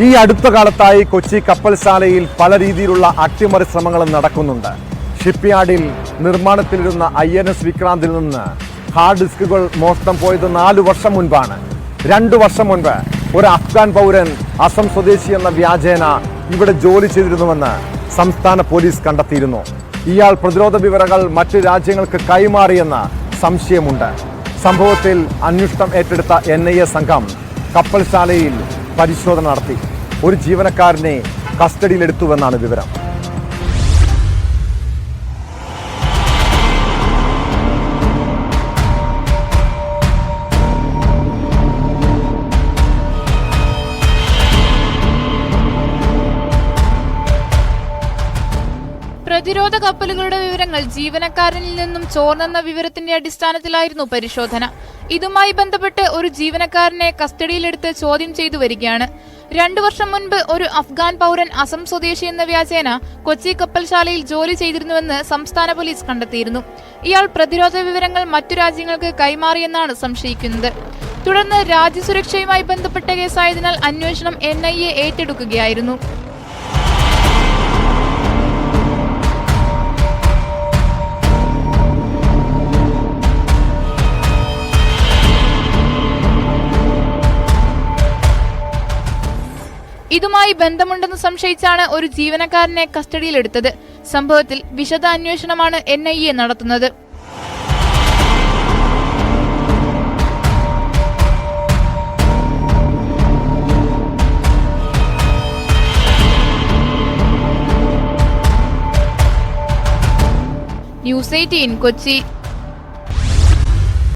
ഈ അടുത്ത കാലത്തായി കൊച്ചി കപ്പൽശാലയിൽ പല രീതിയിലുള്ള അട്ടിമറി ശ്രമങ്ങളും നടക്കുന്നുണ്ട്. ഷിപ്പ്യാർഡിൽ നിർമ്മാണത്തിലിരുന്ന INS വിക്രാന്തിൽ നിന്ന് ഹാർഡ് ഡിസ്കുകൾ മോഷണം പോയത് 4 വർഷം മുൻപാണ്. 2 വർഷം മുൻപ് ഒരു അഫ്ഗാൻ പൗരൻ അസം സ്വദേശി എന്ന വ്യാജേന ഇവിടെ ജോലി ചെയ്തിരുന്നുവെന്ന് സംസ്ഥാന പോലീസ് കണ്ടെത്തിയിരുന്നു. ഇയാൾ പ്രതിരോധ വിവരങ്ങൾ മറ്റ് രാജ്യങ്ങൾക്ക് കൈമാറിയെന്ന് സംശയമുണ്ട്. സംഭവത്തിൽ അന്വേഷണം ഏറ്റെടുത്ത NIA സംഘം കപ്പൽശാലയിൽ പരിശോധന നടത്തി. ഒരു ജീവനക്കാരനെ കസ്റ്റഡിയിലെടുത്തുവെന്നാണ് വിവരം. പ്രതിരോധ കപ്പലുകളുടെ വിവരങ്ങൾ ജീവനക്കാരനിൽ നിന്നും ചോർന്നെന്ന വിവരത്തിന്റെ അടിസ്ഥാനത്തിലായിരുന്നു പരിശോധന. ഇതുമായി ബന്ധപ്പെട്ട് ഒരു ജീവനക്കാരനെ കസ്റ്റഡിയിലെടുത്ത് ചോദ്യം ചെയ്തു വരികയാണ്. 2 വർഷം മുൻപ് ഒരു അഫ്ഗാൻ പൗരൻ അസം സ്വദേശി എന്ന വ്യാജേന കൊച്ചി കപ്പൽശാലയിൽ ജോലി ചെയ്തിരുന്നുവെന്ന് സംസ്ഥാന പോലീസ് കണ്ടെത്തിയിരുന്നു. ഇയാൾ പ്രതിരോധ വിവരങ്ങൾ മറ്റു രാജ്യങ്ങൾക്ക് കൈമാറിയെന്നാണ് സംശയിക്കുന്നത്. തുടർന്ന് രാജ്യസുരക്ഷയുമായി ബന്ധപ്പെട്ട കേസായതിനാൽ അന്വേഷണം NIA ഏറ്റെടുക്കുകയായിരുന്നു. ഇതുമായി ബന്ധമുണ്ടെന്ന് സംശയിച്ചാണ് ഒരു ജീവനക്കാരനെ കസ്റ്റഡിയിലെടുത്തത്. സംഭവത്തിൽ വിശദ അന്വേഷണമാണ് NIA നടത്തുന്നത്. News 18 കൊച്ചി.